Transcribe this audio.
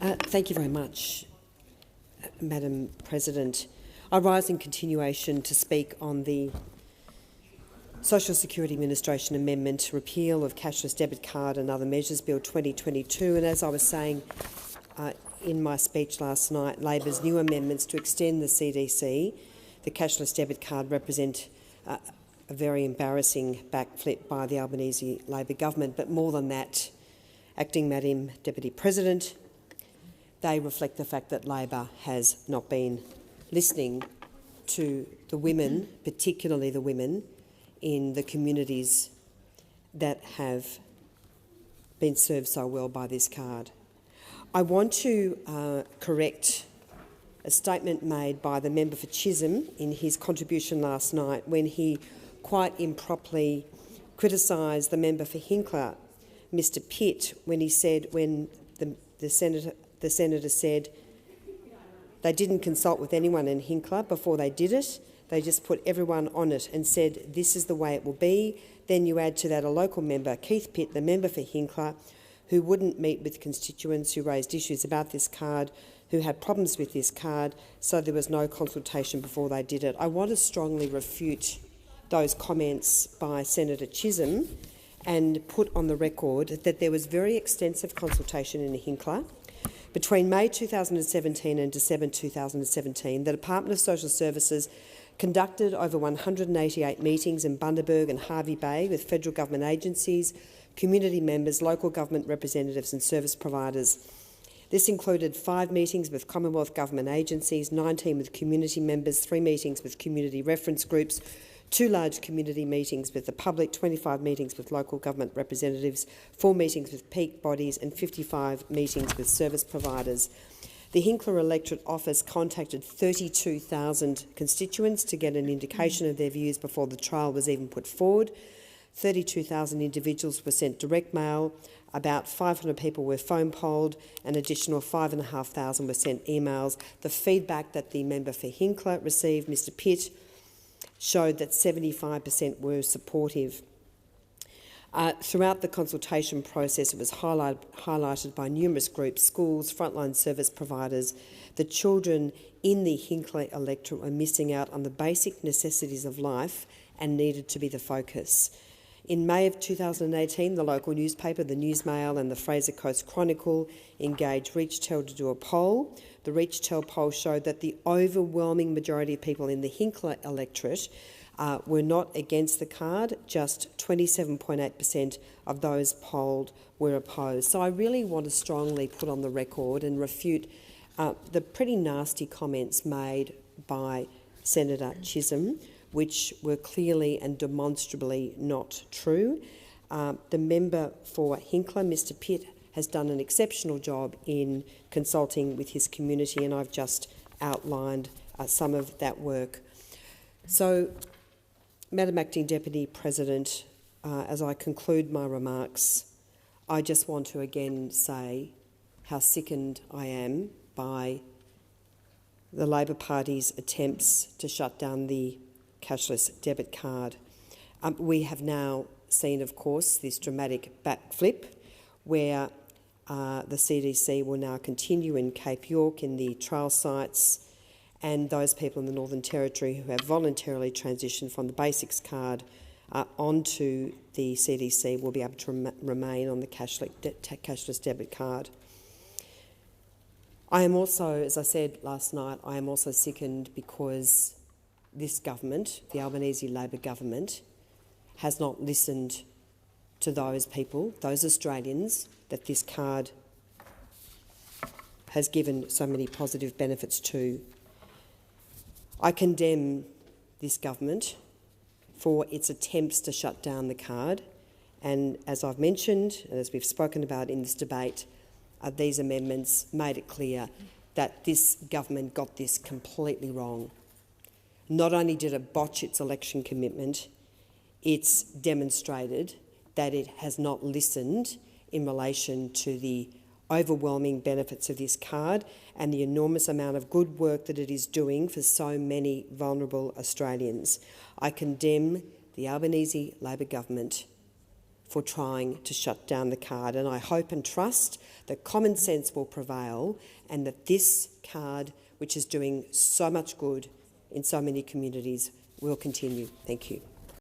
Thank you very much, Madam President. I rise in continuation to speak on the Social Security Administration Amendment, Repeal of Cashless Debit Card and Other Measures Bill 2022. And as I was saying in my speech last night, Labor's new amendments to extend the CDC, the Cashless Debit Card, represent a very embarrassing backflip by the Albanese Labor government. But more than that, Acting Madam Deputy President, they reflect the fact that Labor has not been listening to the women, particularly the women in the communities that have been served so well by this card. I want to correct a statement made by the member for Chisholm in his contribution last night when he quite improperly criticised the member for Hinkler, Mr Pitt, when he said, when the Senator said they didn't consult with anyone in Hinkler before they did it. They just put everyone on it and said, this is the way it will be. Then you add to that a local member, Keith Pitt, the member for Hinkler, who wouldn't meet with constituents who raised issues about this card, who had problems with this card, so there was no consultation before they did it. I want to strongly refute those comments by Senator Chisholm and put on the record that there was very extensive consultation in Hinkler. Between May 2017 and December 2017, the Department of Social Services conducted over 188 meetings in Bundaberg and Hervey Bay with federal government agencies, community members, local government representatives and service providers. This included 5 meetings with Commonwealth government agencies, 19 with community members, 3 meetings with community reference groups, 2 large community meetings with the public, 25 meetings with local government representatives, 4 meetings with peak bodies and 55 meetings with service providers. The Hinkler electorate office contacted 32,000 constituents to get an indication of their views before the trial was even put forward. 32,000 individuals were sent direct mail, about 500 people were phone polled, an additional 5,500 were sent emails. The feedback that the member for Hinkler received, Mr Pitt, showed that 75% were supportive. Throughout the consultation process, it was highlighted by numerous groups, schools, frontline service providers. The children in the Hinkler electorate were missing out on the basic necessities of life and needed to be the focus. In May of 2018, the local newspaper, the Newsmail and the Fraser Coast Chronicle engaged ReachTel to do a poll. The ReachTel poll showed that the overwhelming majority of people in the Hinkler electorate were not against the card. Just 27.8% of those polled were opposed. So I really want to strongly put on the record and refute the pretty nasty comments made by Senator Chisholm, which were clearly and demonstrably not true. The member for Hinkler, Mr Pitt, has done an exceptional job in consulting with his community, and I've just outlined some of that work. So, Madam Acting Deputy President, as I conclude my remarks, I just want to again say how sickened I am by the Labor Party's attempts to shut down the cashless debit card. We have now seen, of course, this dramatic backflip where the CDC will now continue in Cape York in the trial sites, and those people in the Northern Territory who have voluntarily transitioned from the Basics card onto the CDC will be able to remain on the cashless debit card. I am also, as I said last night, I am also sickened because this government, the Albanese Labor government, has not listened to those people, those Australians, that this card has given so many positive benefits to. I condemn this government for its attempts to shut down the card, and as I've mentioned, and as we've spoken about in this debate, these amendments made it clear that this government got this completely wrong. Not only did it botch its election commitment, it's demonstrated that it has not listened in relation to the overwhelming benefits of this card and the enormous amount of good work that it is doing for so many vulnerable Australians. I condemn the Albanese Labor government for trying to shut down the card, and I hope and trust that common sense will prevail and that this card, which is doing so much good in so many communities, will continue. Thank you.